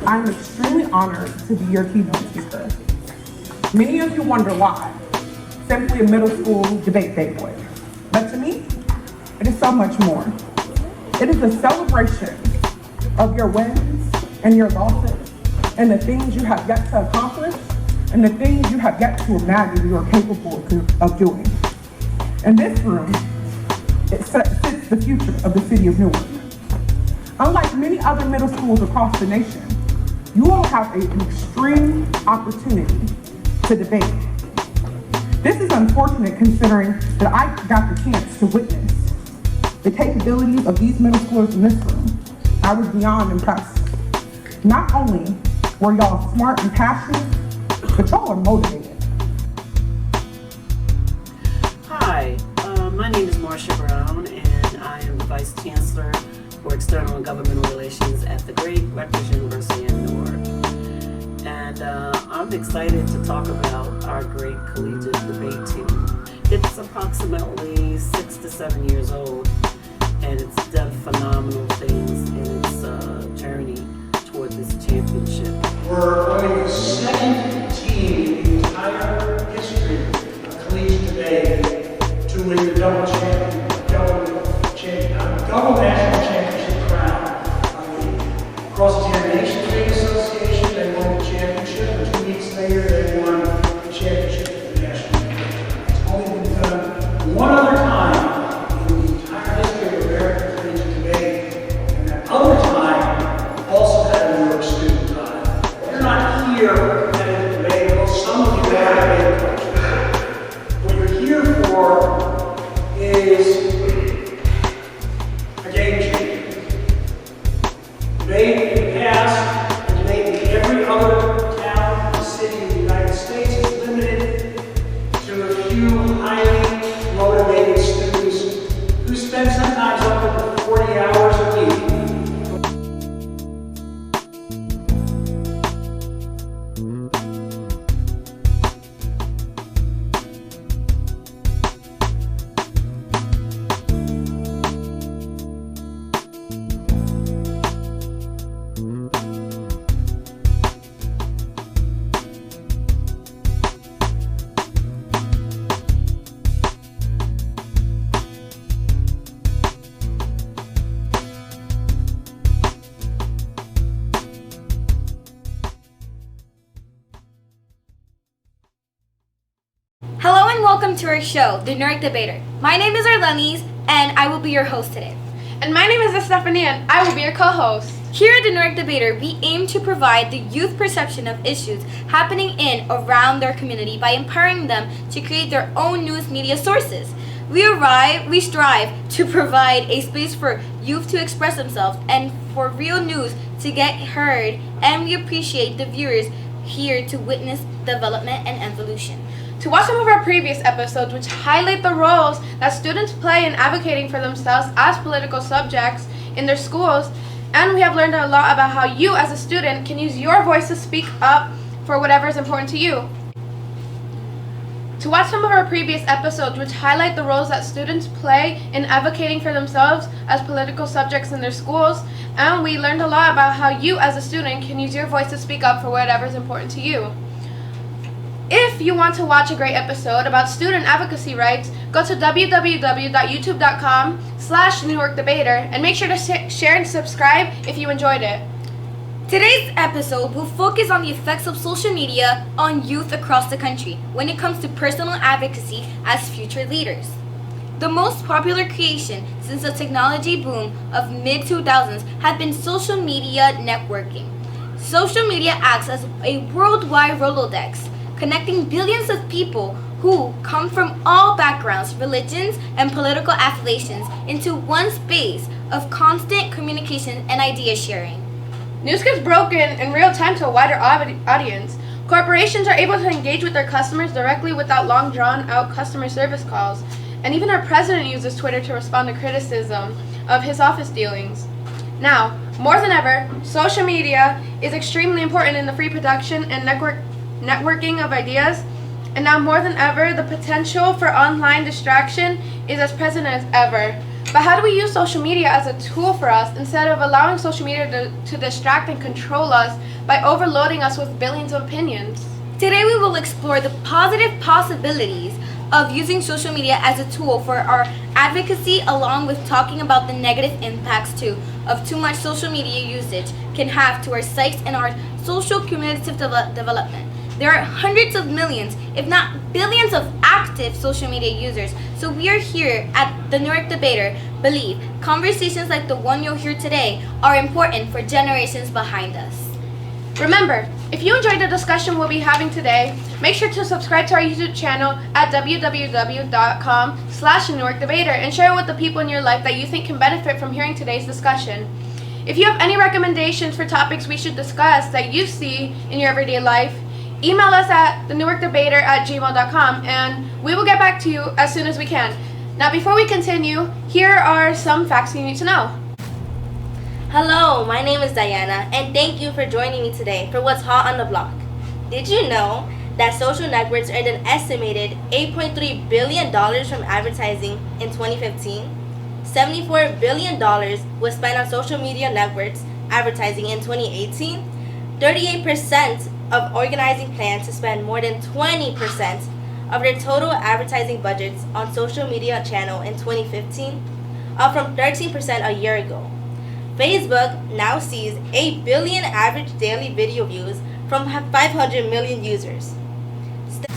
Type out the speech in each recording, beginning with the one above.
I am extremely honored to be your keynote speaker. Many of you wonder why. Simply a middle school debate boy. But to me, it is so much more. It is a celebration of your wins and your losses and the things you have yet to accomplish and the things you have yet to imagine you are capable of doing. In this room, it sits the future of the city of Newark. Unlike many other middle schools across the nation, you all have an extreme opportunity to debate. This is unfortunate considering that I got the chance to witness the capabilities of these middle schoolers in this room. I was beyond impressed. Not only were y'all smart and passionate, but y'all are motivated. Hi, my name is Marsha Brown, and I am the Vice Chancellor for External and Governmental Relations at the great Rutgers University in Newark. And I'm excited to talk about our great collegiate debate team. It's approximately 6 to 7 years old, and it's done phenomenal things in its journey toward this championship. We're only the second team in the entire history of collegiate debate to win the double national championship crown. Across the Nation Debate Association, they won the championship, and 2 weeks later, they won the championship of the national debate. It's only been done one other time in the entire history of American collegiate debate, and that other time also had a New York student time. You're not here at a debate, though some of you have coaches. What you're here for is a game changer. Debate in the past, and debate in every other town and city in the United States is limited to a few highly motivated students who spend sometimes up to 40 hours a week. Hello and welcome to our show, The Newark Debater. My name is Ivelisse and I will be your host today. And my name is S04 and I will be your co-host. Here at The Newark Debater, we aim to provide the youth perception of issues happening in around their community by empowering them to create their own news media sources. We strive to provide a space for youth to express themselves and for real news to get heard, and we appreciate the viewers here to witness development and evolution. To watch some of our previous episodes which highlight the roles that students play in advocating for themselves as political subjects in their schools, and we have learned a lot about how you as a student can use your voice to speak up for whatever is important to you. To watch some of our previous episodes which highlight the roles that students play in advocating for themselves as political subjects in their schools, and we learned a lot about how you as a student can use your voice to speak up for whatever is important to you. If you want to watch a great episode about student advocacy rights, go to www.youtube.com/NewarkDebater and make sure to share and subscribe if you enjoyed it. Today's episode will focus on the effects of social media on youth across the country when it comes to personal advocacy as future leaders. The most popular creation since the technology boom of mid-2000s has been social media networking. Social media acts as a worldwide Rolodex, connecting billions of people who come from all backgrounds, religions, and political affiliations into one space of constant communication and idea sharing. News gets broken in real time to a wider audience. Corporations are able to engage with their customers directly without long drawn-out customer service calls. And even our president uses Twitter to respond to criticism of his office dealings. Now, more than ever, social media is extremely important in the free production and networking of ideas, and now more than ever, the potential for online distraction is as present as ever. But how do we use social media as a tool for us instead of allowing social media to distract and control us by overloading us with billions of opinions. Today we will explore the positive possibilities of using social media as a tool for our advocacy, along with talking about the negative impacts too of too much social media usage can have to our sites and our social cumulative development. There are hundreds of millions, if not billions, of active social media users. So we are here at the Newark Debater believe conversations like the one you'll hear today are important for generations behind us. Remember, if you enjoyed the discussion we'll be having today, make sure to subscribe to our YouTube channel at www.com/NewarkDebater and share it with the people in your life that you think can benefit from hearing today's discussion. If you have any recommendations for topics we should discuss that you see in your everyday life, email us at thenewarkdebater@gmail.com and we will get back to you as soon as we can. Now, before we continue, here are some facts you need to know. Hello, my name is Diana, and thank you for joining me today for What's Hot on the Block. Did you know that social networks earned an estimated $8.3 billion from advertising in 2015? $74 billion was spent on social media networks advertising in 2018. 38% of organizing plans to spend more than 20% of their total advertising budgets on social media channel in 2015, up from 13% a year ago. Facebook now sees 8 billion average daily video views from 500 million users.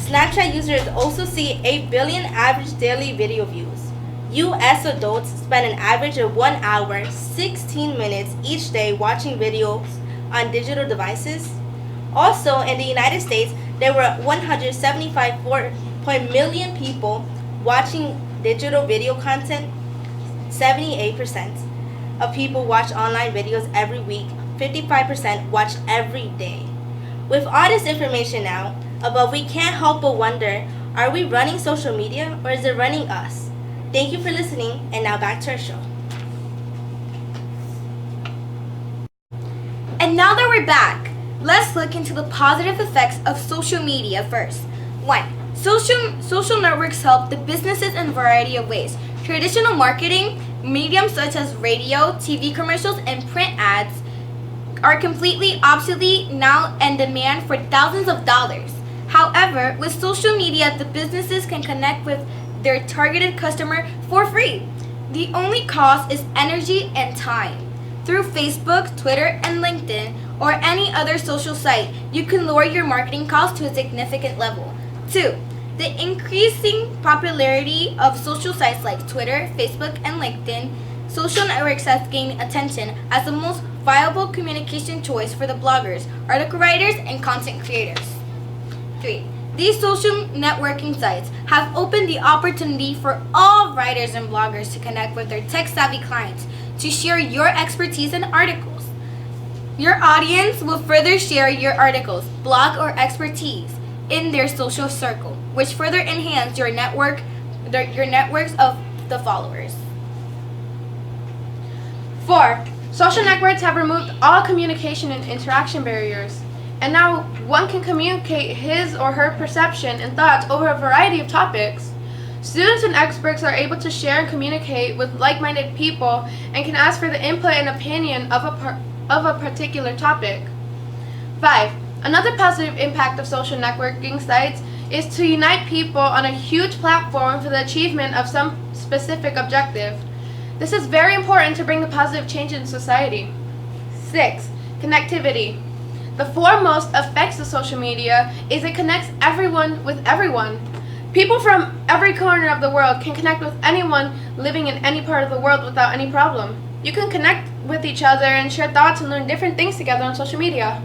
Snapchat users also see 8 billion average daily video views. U.S. adults spend an average of 1 hour, 16 minutes each day watching videos on digital devices. Also, in the United States, there were 175 million people watching digital video content. 78% of people watch online videos every week. 55% watch every day. With all this information now, above, we can't help but wonder, are we running social media or is it running us? Thank you for listening, and now back to our show. And now that we're back, let's look into the positive effects of social media first. 1. Social networks help the businesses in a variety of ways. Traditional marketing mediums such as radio, TV commercials, and print ads are completely obsolete now and demand for thousands of dollars. However, with social media, the businesses can connect with their targeted customer for free. The only cost is energy and time. Through Facebook, Twitter, and LinkedIn, or any other social site, you can lower your marketing costs to a significant level. 2. The increasing popularity of social sites like Twitter, Facebook, and LinkedIn, social networks have gained attention as the most viable communication choice for the bloggers, article writers, and content creators. 3. These social networking sites have opened the opportunity for all writers and bloggers to connect with their tech-savvy clients to share your expertise and articles. Your audience will further share your articles, blog, or expertise in their social circle, which further enhance your networks of the followers. 4. Social networks have removed all communication and interaction barriers, and now one can communicate his or her perception and thoughts over a variety of topics. Students and experts are able to share and communicate with like-minded people and can ask for the input and opinion of a particular topic. 5. Another positive impact of social networking sites is to unite people on a huge platform for the achievement of some specific objective. This is very important to bring the positive change in society. 6. Connectivity. The foremost effects of social media is it connects everyone with everyone. People from every corner of the world can connect with anyone living in any part of the world without any problem. You can connect with each other and share thoughts and learn different things together on social media.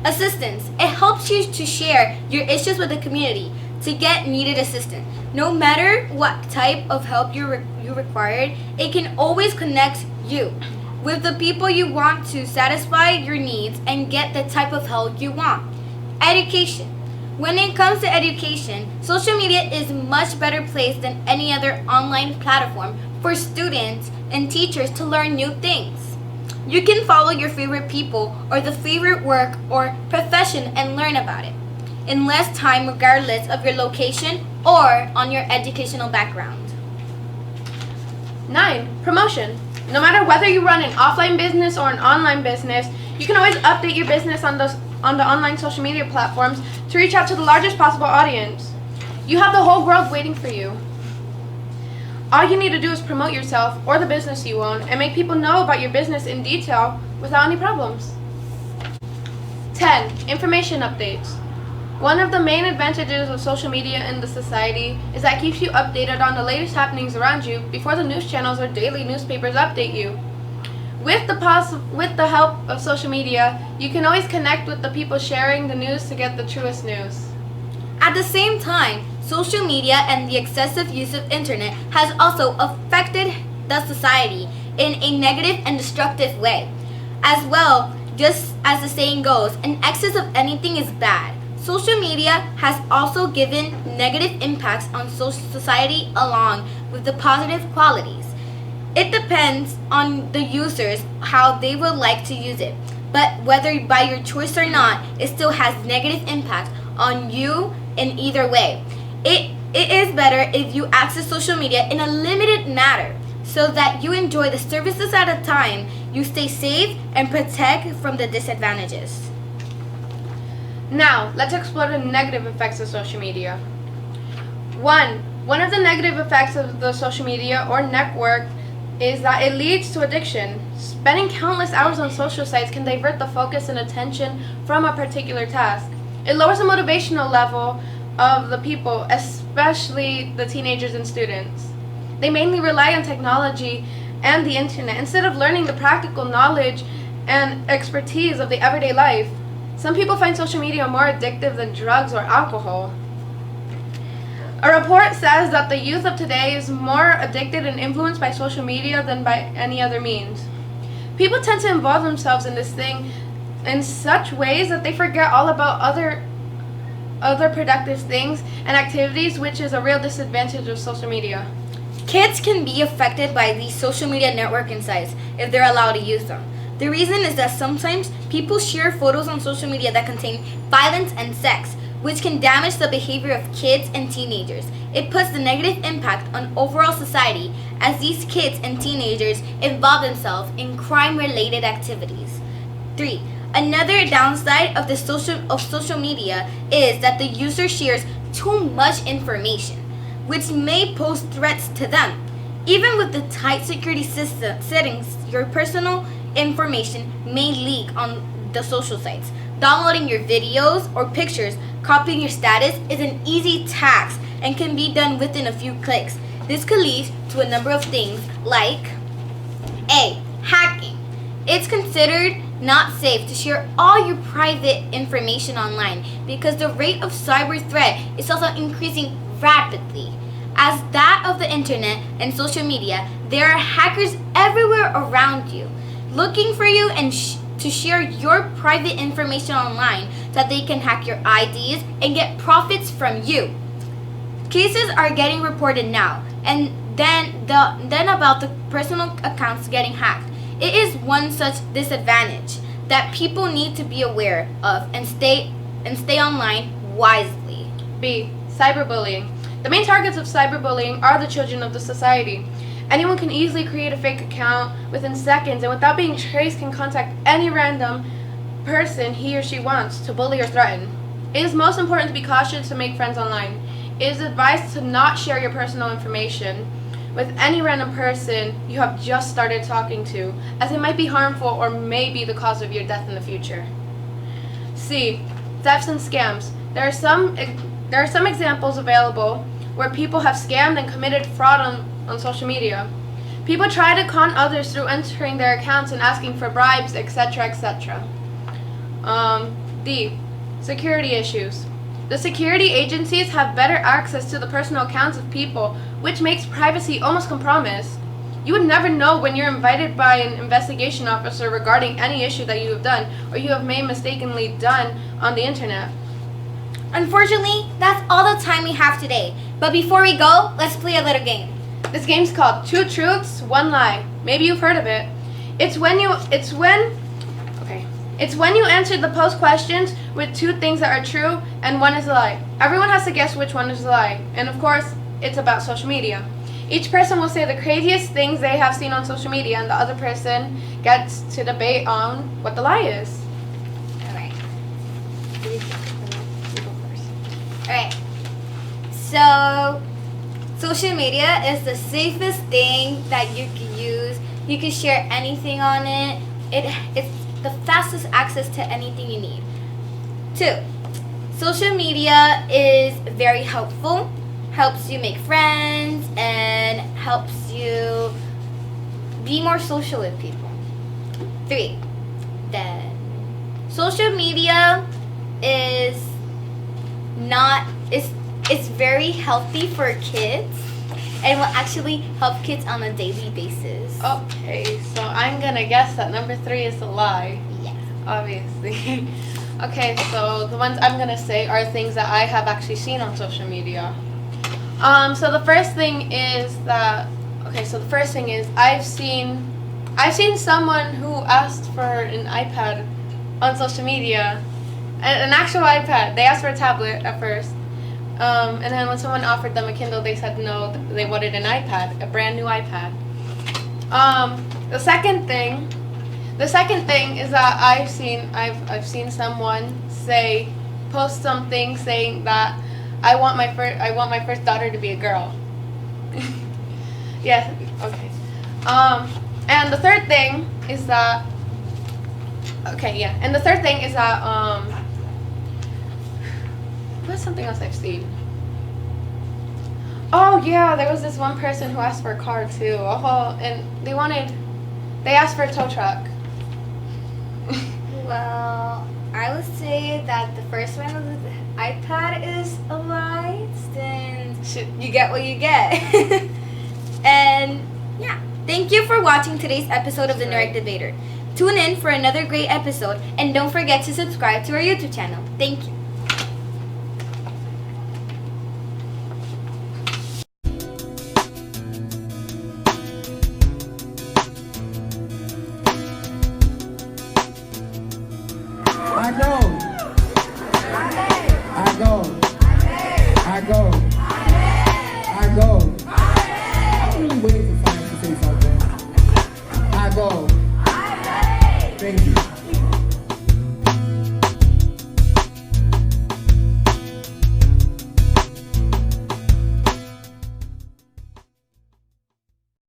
Assistance. It helps you to share your issues with the community to get needed assistance. No matter what type of help you required, it can always connect you with the people you want to satisfy your needs and get the type of help you want. Education. When it comes to education, social media is a much better place than any other online platform for students and teachers to learn new things. You can follow your favorite people or the favorite work or profession and learn about it in less time regardless of your location or on your educational background. 9. Promotion. No matter whether you run an offline business or an online business, You can always update your business on the online social media platforms to reach out to the largest possible audience. You have the whole world waiting for you. All you need to do is promote yourself or the business you own and make people know about your business in detail without any problems. 10. Information updates. One of the main advantages of social media in the society is that it keeps you updated on the latest happenings around you before the news channels or daily newspapers update you. With the help of social media, you can always connect with the people sharing the news to get the truest news. At the same time, social media and the excessive use of internet has also affected the society in a negative and destructive way. As well, just as the saying goes, an excess of anything is bad. Social media has also given negative impacts on society along with the positive qualities. It depends on the users how they would like to use it, but whether by your choice or not, it still has negative impact on you in either way. It is better if you access social media in a limited manner so that you enjoy the services at a time, you stay safe and protect from the disadvantages. Now, let's explore the negative effects of social media. One of the negative effects of the social media or network is that it leads to addiction. Spending countless hours on social sites can divert the focus and attention from a particular task. It lowers the motivational level of the people, especially the teenagers and students. They mainly rely on technology and the internet instead of learning the practical knowledge and expertise of the everyday life. Some people find social media more addictive than drugs or alcohol. A report says that the youth of today is more addicted and influenced by social media than by any other means. People tend to involve themselves in this thing in such ways that they forget all about other productive things and activities, which is a real disadvantage of social media. Kids can be affected by these social media networking sites if they're allowed to use them. The reason is that sometimes people share photos on social media that contain violence and sex, which can damage the behavior of kids and teenagers. It puts the negative impact on overall society as these kids and teenagers involve themselves in crime-related activities. 3. Another downside of social media is that the user shares too much information, which may pose threats to them. Even with the tight security settings, your personal information may leak on the social sites. Downloading your videos or pictures, copying your status is an easy task and can be done within a few clicks. This could lead to a number of things like A. Hacking. It's considered not safe to share all your private information online because the rate of cyber threat is also increasing rapidly. As that of the internet and social media, there are hackers everywhere around you, looking for you and to share your private information online so that they can hack your IDs and get profits from you. Cases are getting reported now, and then about the personal accounts getting hacked. It is one such disadvantage that people need to be aware of and stay online wisely. B. Cyberbullying. The main targets of cyberbullying are the children of the society. Anyone can easily create a fake account within seconds and without being traced can contact any random person he or she wants to bully or threaten. It is most important to be cautious to make friends online. It is advised to not share your personal information with any random person you have just started talking to, as it might be harmful or may be the cause of your death in the future. C. Thefts and scams. There are some examples available where people have scammed and committed fraud on social media. People try to con others through entering their accounts and asking for bribes, etc., etc. D. Security issues. The security agencies have better access to the personal accounts of people, which makes privacy almost compromised. You would never know when you're invited by an investigation officer regarding any issue that you have done or you have made mistakenly done on the internet. Unfortunately, that's all the time we have today. But before we go, let's play a little game. This game's called Two Truths, One Lie. Maybe you've heard of it. It's when you answer the post questions with two things that are true and one is a lie. Everyone has to guess which one is a lie. And of course, it's about social media. Each person will say the craziest things they have seen on social media, and the other person gets to debate on what the lie is. Alright. Alright. So, social media is the safest thing that you can use. You can share anything on it. It's the fastest access to anything you need. 2. Social media is very helpful. Helps you make friends and helps you be more social with people. 3. Then social media is not it's very healthy for kids and will actually help kids on a daily basis. Okay, so I'm gonna guess that number 3 is a lie. Yes. Obviously. Okay, so the ones I'm gonna say are things that I have actually seen on social media. So the first thing is I've seen someone who asked for an iPad on social media, an actual iPad. They asked for a tablet at first, and then when someone offered them a Kindle, they said no, they wanted an iPad, a brand new iPad. The second thing is that I've seen someone post something saying that I want my first daughter to be a girl. Yeah, okay. And the third thing is that what's something else I've seen? Oh yeah, there was this one person who asked for a car too. Oh, and they asked for a tow truck. Well, I would say that the first one of the iPad is a lie, since you get what you get. And yeah, thank you for watching today's episode of the Newark Debater. Tune in for another great episode, and don't forget to subscribe to our YouTube channel. Thank you.